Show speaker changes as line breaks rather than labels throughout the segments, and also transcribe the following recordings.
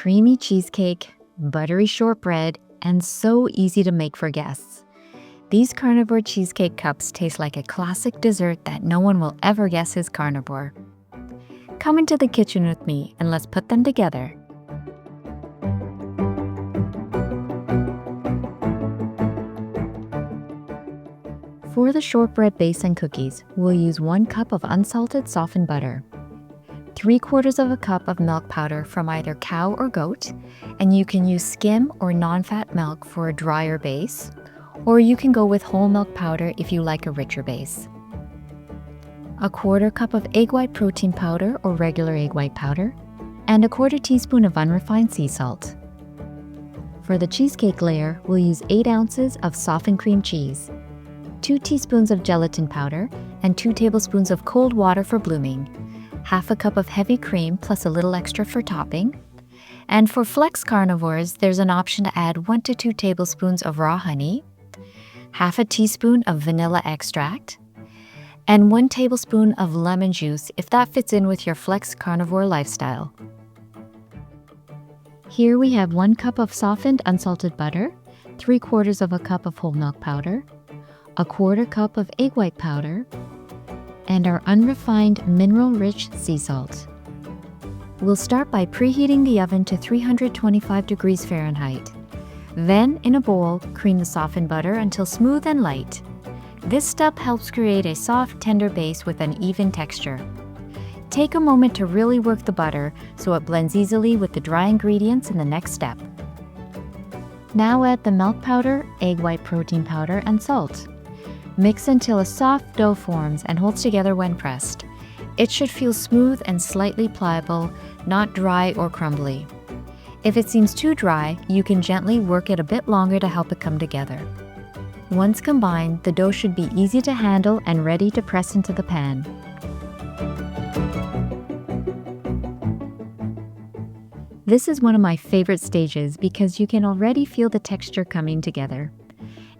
creamy cheesecake, buttery shortbread, and so easy to make for guests. These Carnivore Cheesecake Cups taste like a classic dessert that no one will ever guess is carnivore. Come into the kitchen with me and let's put them together. For the shortbread base and cookies, we'll use 1 cup of unsalted softened butter, 3/4 cup of milk powder from either cow or goat, and you can use skim or non-fat milk for a drier base, or you can go with whole milk powder if you like a richer base. 1/4 cup of egg white protein powder or regular egg white powder, and 1/4 teaspoon of unrefined sea salt. For the cheesecake layer, we'll use 8 ounces of softened cream cheese, 2 teaspoons of gelatin powder, and 2 tablespoons of cold water for blooming, 1/2 cup of heavy cream plus a little extra for topping. And for flex carnivores, there's an option to add 1 to 2 tablespoons of raw honey, 1/2 teaspoon of vanilla extract, and 1 tablespoon of lemon juice if that fits in with your flex carnivore lifestyle. Here we have 1 cup of softened unsalted butter, 3/4 cup of whole milk powder, 1/4 cup of egg white powder, and our unrefined mineral-rich sea salt. We'll start by preheating the oven to 325 degrees Fahrenheit. Then, in a bowl, cream the softened butter until smooth and light. This step helps create a soft, tender base with an even texture. Take a moment to really work the butter so it blends easily with the dry ingredients in the next step. Now add the milk powder, egg white protein powder, and salt. Mix until a soft dough forms and holds together when pressed. It should feel smooth and slightly pliable, not dry or crumbly. If it seems too dry, you can gently work it a bit longer to help it come together. Once combined, the dough should be easy to handle and ready to press into the pan. This is one of my favorite stages because you can already feel the texture coming together.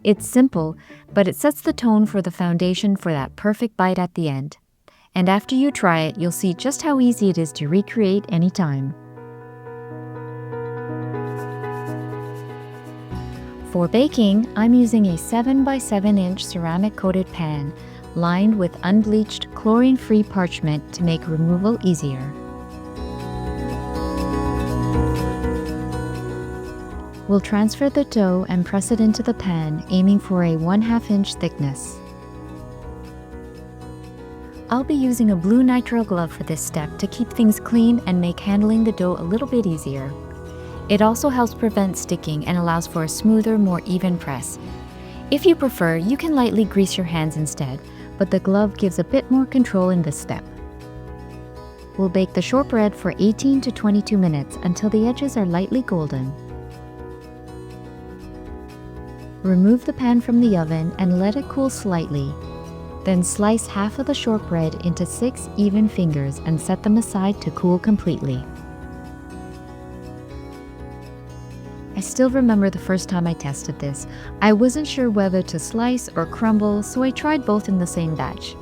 It's simple, but it sets the tone for the foundation for that perfect bite at the end. And after you try it, you'll see just how easy it is to recreate anytime. For baking, I'm using a 7 by 7 inch ceramic coated pan lined with unbleached chlorine-free parchment to make removal easier. We'll transfer the dough and press it into the pan, aiming for a 1/2 inch thickness. I'll be using a blue nitrile glove for this step to keep things clean and make handling the dough a little bit easier. It also helps prevent sticking and allows for a smoother, more even press. If you prefer, you can lightly grease your hands instead, but the glove gives a bit more control in this step. We'll bake the shortbread for 18 to 22 minutes until the edges are lightly golden. Remove the pan from the oven and let it cool slightly. Then slice half of the shortbread into 6 even fingers and set them aside to cool completely. I still remember the first time I tested this. I wasn't sure whether to slice or crumble, so I tried both in the same batch.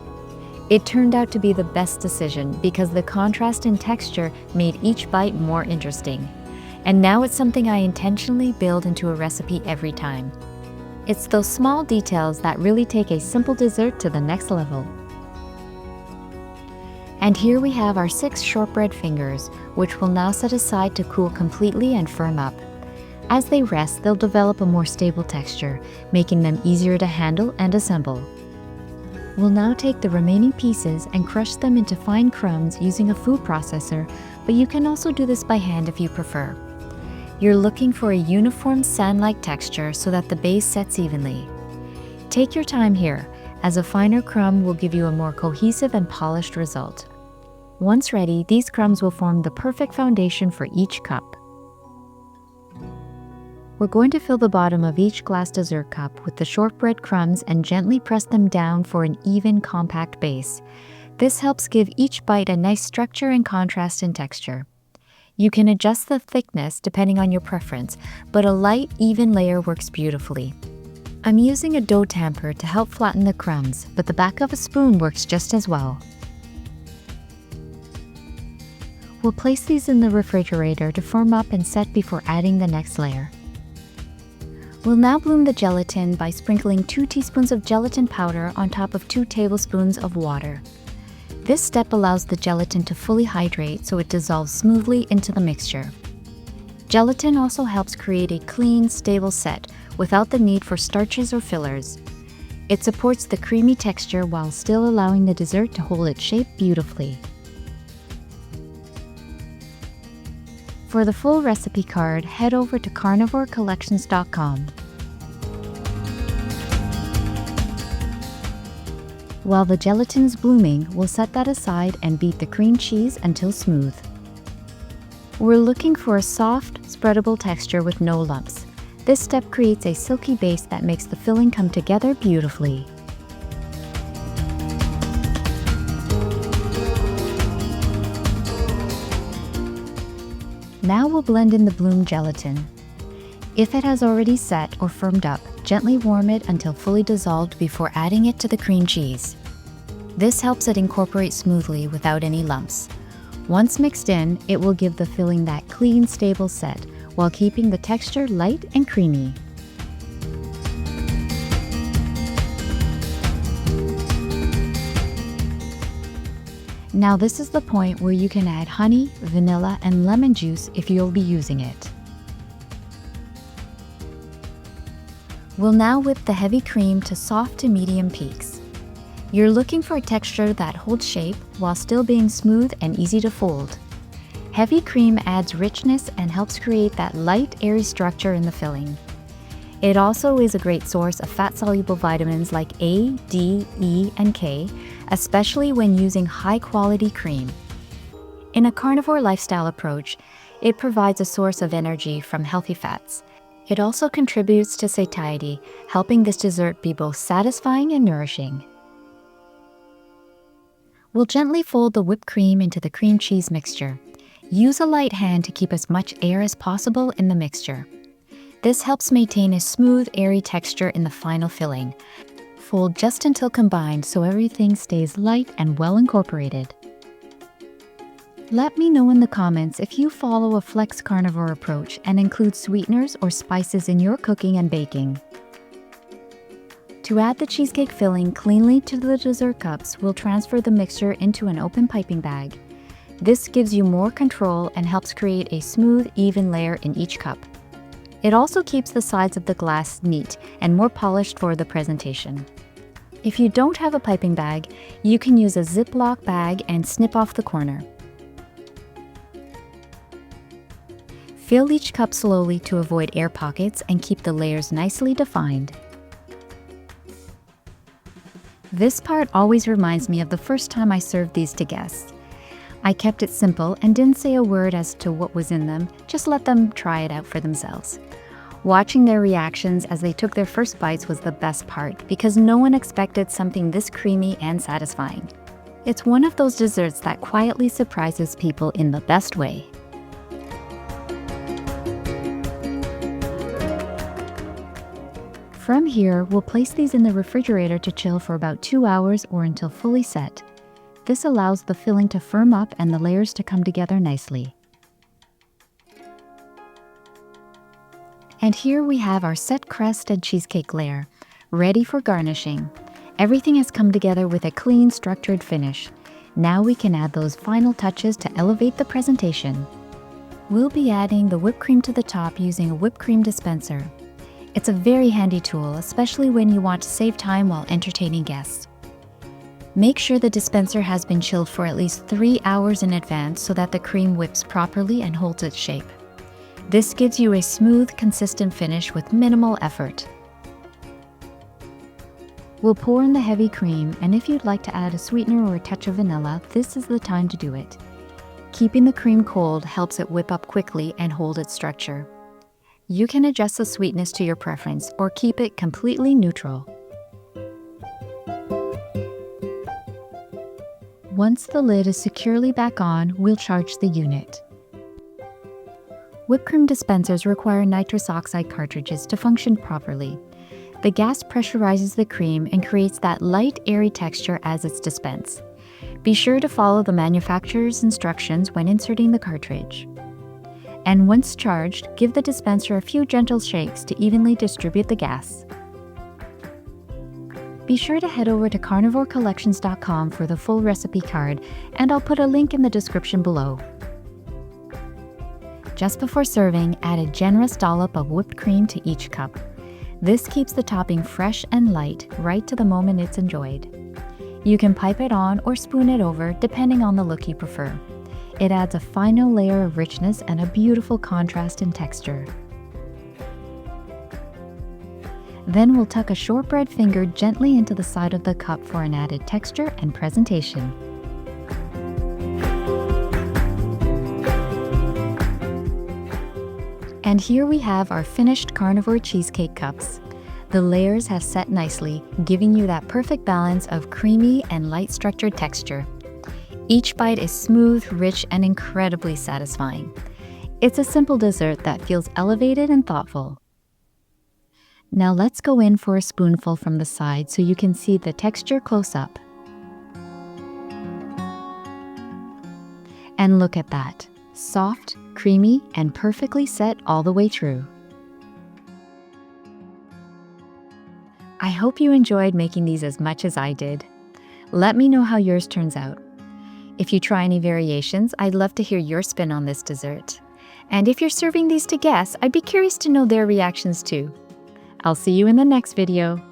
It turned out to be the best decision because the contrast in texture made each bite more interesting. And now it's something I intentionally build into a recipe every time. It's those small details that really take a simple dessert to the next level. And here we have our 6 shortbread fingers, which we'll now set aside to cool completely and firm up. As they rest, they'll develop a more stable texture, making them easier to handle and assemble. We'll now take the remaining pieces and crush them into fine crumbs using a food processor, but you can also do this by hand if you prefer. You're looking for a uniform sand-like texture so that the base sets evenly. Take your time here, as a finer crumb will give you a more cohesive and polished result. Once ready, these crumbs will form the perfect foundation for each cup. We're going to fill the bottom of each glass dessert cup with the shortbread crumbs and gently press them down for an even, compact base. This helps give each bite a nice structure and contrast in texture. You can adjust the thickness depending on your preference, but a light, even layer works beautifully. I'm using a dough tamper to help flatten the crumbs, but the back of a spoon works just as well. We'll place these in the refrigerator to firm up and set before adding the next layer. We'll now bloom the gelatin by sprinkling 2 teaspoons of gelatin powder on top of 2 tablespoons of water. This step allows the gelatin to fully hydrate so it dissolves smoothly into the mixture. Gelatin also helps create a clean, stable set without the need for starches or fillers. It supports the creamy texture while still allowing the dessert to hold its shape beautifully. For the full recipe card, head over to carnivorecollections.com. While the gelatin is blooming, we'll set that aside and beat the cream cheese until smooth. We're looking for a soft, spreadable texture with no lumps. This step creates a silky base that makes the filling come together beautifully. Now we'll blend in the bloom gelatin. If it has already set or firmed up, gently warm it until fully dissolved before adding it to the cream cheese. This helps it incorporate smoothly without any lumps. Once mixed in, it will give the filling that clean, stable set while keeping the texture light and creamy. Now this is the point where you can add honey, vanilla, and lemon juice if you'll be using it. We'll now whip the heavy cream to soft to medium peaks. You're looking for a texture that holds shape while still being smooth and easy to fold. Heavy cream adds richness and helps create that light, airy structure in the filling. It also is a great source of fat-soluble vitamins like A, D, E, and K, especially when using high-quality cream. In a carnivore lifestyle approach, it provides a source of energy from healthy fats. It also contributes to satiety, helping this dessert be both satisfying and nourishing. We'll gently fold the whipped cream into the cream cheese mixture. Use a light hand to keep as much air as possible in the mixture. This helps maintain a smooth, airy texture in the final filling. Fold just until combined so everything stays light and well incorporated. Let me know in the comments if you follow a flex carnivore approach and include sweeteners or spices in your cooking and baking. To add the cheesecake filling cleanly to the dessert cups, we'll transfer the mixture into an open piping bag. This gives you more control and helps create a smooth, even layer in each cup. It also keeps the sides of the glass neat and more polished for the presentation. If you don't have a piping bag, you can use a Ziploc bag and snip off the corner. Fill each cup slowly to avoid air pockets and keep the layers nicely defined. This part always reminds me of the first time I served these to guests. I kept it simple and didn't say a word as to what was in them, just let them try it out for themselves. Watching their reactions as they took their first bites was the best part because no one expected something this creamy and satisfying. It's one of those desserts that quietly surprises people in the best way. From here, we'll place these in the refrigerator to chill for about 2 hours or until fully set. This allows the filling to firm up and the layers to come together nicely. And here we have our set crust and cheesecake layer, ready for garnishing. Everything has come together with a clean, structured finish. Now we can add those final touches to elevate the presentation. We'll be adding the whipped cream to the top using a whipped cream dispenser. It's a very handy tool, especially when you want to save time while entertaining guests. Make sure the dispenser has been chilled for at least 3 hours in advance so that the cream whips properly and holds its shape. This gives you a smooth, consistent finish with minimal effort. We'll pour in the heavy cream, and if you'd like to add a sweetener or a touch of vanilla, this is the time to do it. Keeping the cream cold helps it whip up quickly and hold its structure. You can adjust the sweetness to your preference or keep it completely neutral. Once the lid is securely back on, we'll charge the unit. Whipped cream dispensers require nitrous oxide cartridges to function properly. The gas pressurizes the cream and creates that light, airy texture as it's dispensed. Be sure to follow the manufacturer's instructions when inserting the cartridge. And once charged, give the dispenser a few gentle shakes to evenly distribute the gas. Be sure to head over to carnivorecollections.com for the full recipe card, and I'll put a link in the description below. Just before serving, add a generous dollop of whipped cream to each cup. This keeps the topping fresh and light right to the moment it's enjoyed. You can pipe it on or spoon it over, depending on the look you prefer. It adds a final layer of richness and a beautiful contrast in texture. Then we'll tuck a shortbread finger gently into the side of the cup for an added texture and presentation. And here we have our finished Carnivore Cheesecake Cups. The layers have set nicely, giving you that perfect balance of creamy and light structured texture. Each bite is smooth, rich, and incredibly satisfying. It's a simple dessert that feels elevated and thoughtful. Now let's go in for a spoonful from the side so you can see the texture close up. And look at that. Soft, creamy, and perfectly set all the way through. I hope you enjoyed making these as much as I did. Let me know how yours turns out. If you try any variations, I'd love to hear your spin on this dessert. And if you're serving these to guests, I'd be curious to know their reactions too. I'll see you in the next video.